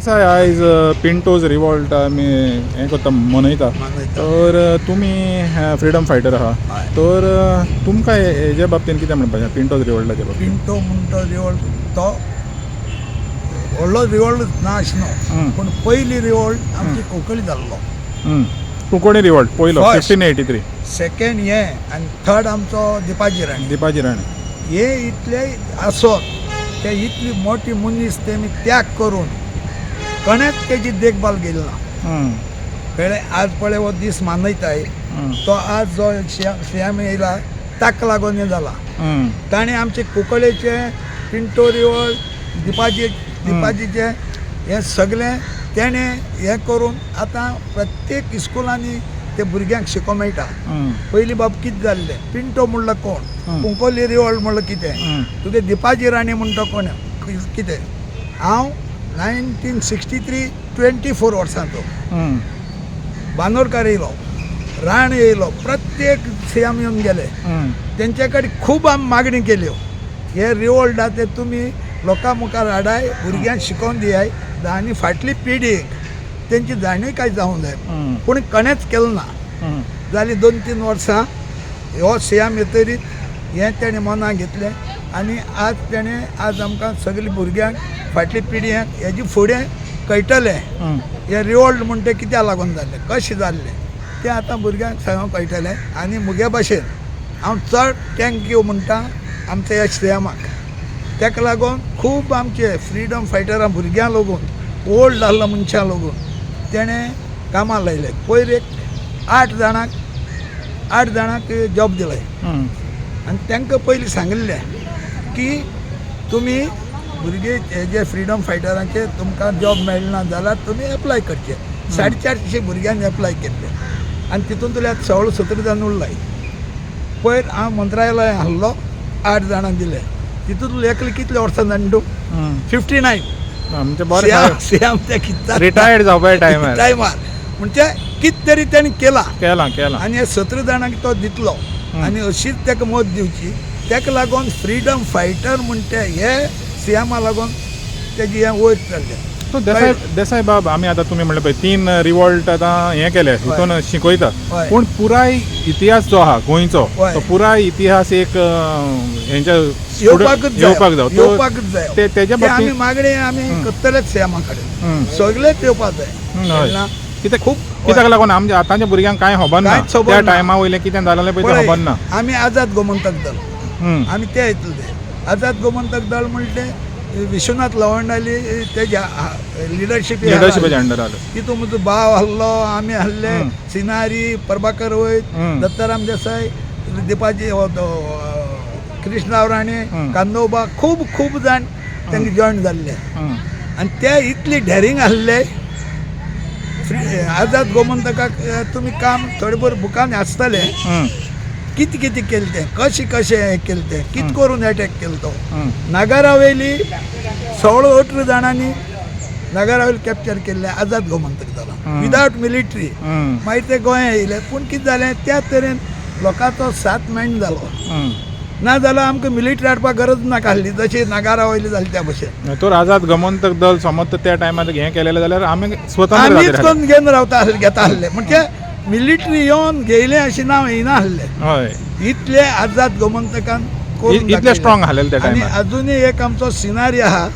देसाय आयज पिंटोज रिवॉल्ट आमी हें करता मनयता तर तुमी फ्रिडम फायटर आहा तर तुमकां हेजे बाबतींत कितें म्हणपाचें पिंटोज रिवॉल्टाच्या बाबतींत? पिंटो म्हणटा रिवॉल्ट तो व्हडलो रिवॉल्ट ना आशिल्लो पूण पयली रिवॉल्ट आमची कोंकणी जाल्लो कोंकणी रिवॉल्ट पयलो First. 1583. सेकेंड हे आनी थर्ड आमचो दिपाजी राणी. दिपाजी राणी. हे इतले आसत ते इतली मोठी मनीस तेमी त्याग करून कणेच तेजी देखभाल केली ना. कळ्ळें? आज पळय हो दीस मनयताय तो आज जो सीएम येयला ताका लागून हें जाला. ताणें आमचे कुंकळेचे पिंटो रिवॉल्ट दिपाजीचे हे सगळें तेणें हें करून आतां प्रत्येक इस्कुलांनी ते भुरग्यांक शिको मेळटा. पयलीं बाब कितें जाल्लें पिंटो म्हणल्यार कोण, कुंकोली रिवॉल्ट म्हणल्यार कितें, तुगे दिपाजी राणी म्हणटा कोण कितें. हांव 1963 24 वर्सांचो. बांदोडकार येयलो, राण येयलो, प्रत्येक सीएम येवन गेले. तेंचे कडेन खूब आमी मागणी केल्यो हे रिवॉल्टा ते तुमी लोकां मुखार हाडाय, भुरग्यांक शिकोवन दियाय आनी फाटली पिढीक तेंची जाणीव काय जावंक जाय. पूण कणेच केलें ना. जालीं 2-3 वर्सां हो सीएम येतरीत हें तेणें मनाक घेतलें आनी आज आमकां सगळीं भुरग्यांक फाटली पिढयेक हेजे फुडें कळटलें हें रिवॉल्ट म्हणटा तें कित्याक लागून जाल्लें, कशें जाल्लें तें आतां भुरग्यांक सगळ्यांक कळटलें. आनी मुगे भाशेन हांव चड थँक्यू म्हणटा आमच्या ह्या सीएमाक. तेका लागून खूब आमचे फ्रिडम फायटरां भुरग्यांक लागून ओल्ड जाल्ल्या मनशां लागून तेणें कामां लायले. पयर एक 8 जाणांक जॉब दिले आनी तांकां पयलीं सांगिल्लें की तुमी भुरगे हेजे फ्रिडम फायटरांचे तुमकां जॉब मेळना जाल्यार तुमी एप्लाय करचे. 450 भुरग्यांनी एप्लाय केल्ले आनी तितूंतले आतां 16-17 जाण उरलाय. पयर हांव मंत्रालयान आहलो 8 जाणांक दिले. तितूंतले एकले कितले वर्सां जाणटू 59. सीएम ते कितें रिटायर्ड जावपा टायमार म्हणजे कितें तरी तेणी केला आनी हे 17 जाणांक तो दितलो आनी अशीच ताका मत दिवची. ताका लागून फ्रिडम फायटर म्हणटा हे सीएमा लागून तेजी हें वयर चल्लें. सो देसाय बाब आमी आतां तुमी म्हणलें पळय 3 रिवॉल्ट आतां हें केले हितून शिकयता पूण पुराय इतिहास जो आहा गोंयचो तो पुराय इतिहास एक हेंच्या येवपाकूच जाय. तेज्या आमी बाबतींत मागणी आमी करतलेच सीएमा कडेन सगळेच येवपाक जाय. कित्याक कित्याक लागून आमच्या आतांच्या भुरग्यांक कांय खबर ना त्या टायमा वयलें कितें जालें पळय तें खबर ना. आमी आझाद गोमंतक दल आमी ते येतले. आझाद गोमंतक दल म्हणले विश्वनाथ लवंडाली तेज्या लिडरशिपाच्या अंडर आलं. तितून म्हजो भाव आहलो, आमी आहले, सिनारी, प्रभाकर वैद, दत्ताराम देसाय, दिपाजी कृष्णराव राणे, कांदोबा खूब जाण तांकां जॉयन जाल्ले आनी ते इतली डेरिंग आहले. आझाद गोमंतकाक तुमी काम थोडे भर बुकान आसतले कितें केलें तें, कशें हें केलें तें, कितें करून एटॅक केलो तो. नागारा वयली 16-18 जाणांनी नागारा वयली कॅप्चर केल्ले आझाद गोमंतक दलान विदावट मिलिटरी. मागीर ते गोंया येयले पूण कितें जालें त्या तरेन लोकांचो साथ मेळना जालो. ना जाल्यार आमकां मिलिटरी हाडपाक गरज नाका आहली जशी नागारा वयली जाली त्या भशेन. तर आझाद गोमंतक दल समज त्या टायमार हें केलेलें जाल्यार आमी आमीच करून घेवन रावता घेता आहले म्हणजे मिलिटरी येवन घेयलें अशें नांव येयना आहलें. हय इतले आझाद गोमंतकान इतले स्ट्रॉंग आहलेले त्या आनी टायमार. अजुनूय एक आमचो सिनारी आहा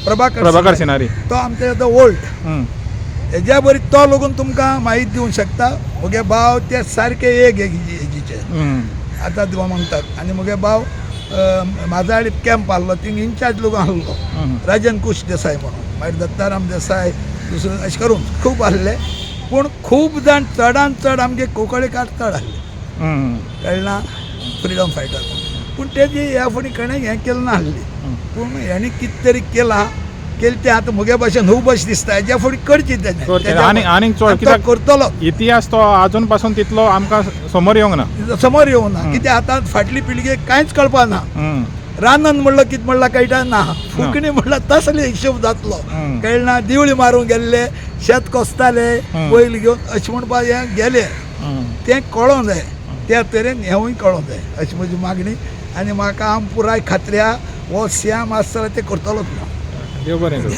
प्रभाकर सिनारी तो आमचे आतां ओल्ड हेज्या बरी तो लागून तुमकां म्हायती दिवंक शकता. मुगे भाव ते सारके एक हेजीचे आझाद गोमंतक आनी मुगे भाव म्हाजाडी कॅम्प आहलो थिंग इन्चार्ज लोक आहलो राजन कुश देसाय म्हणून. मागीर दत्ताराम देसाय दुसरे अशें करून खूब आहले पूण खूब जाण चडांत चड आमगे कोंकणीकार चड आहले. कळना फ्रिडम फायटर पूण तेजी ह्या फुडें कोणें हें केलें ना आहली. पूण हेणी कितें तरी केलें तें आतां मुगे भाशेन खूब अशें दिसता हेज्या फुडें करची आनी चड करतलो. इतिहास तो आजून पासून तितलो आमकां समोर येवंक ना कित्याक आतां फाटली पिळगेक कांयच कळपा ना. रानन म्हणलं कितें म्हणलां कळटा ना. फुकणी म्हणल्यार तसले हिशोब जातलो. कळना दिवळी मारूंक गेल्ले शेत कोसताले पयली घेवन अशें म्हणपाक हें गेले तें कळोंक जाय. त्या तरेन हेंवूय कळोंक जाय अशी म्हजी मागणी. आनी म्हाका हांव पुराय खात्र्या हो सीएम आसतलो ते करतलोच ना. देव बरें करूं.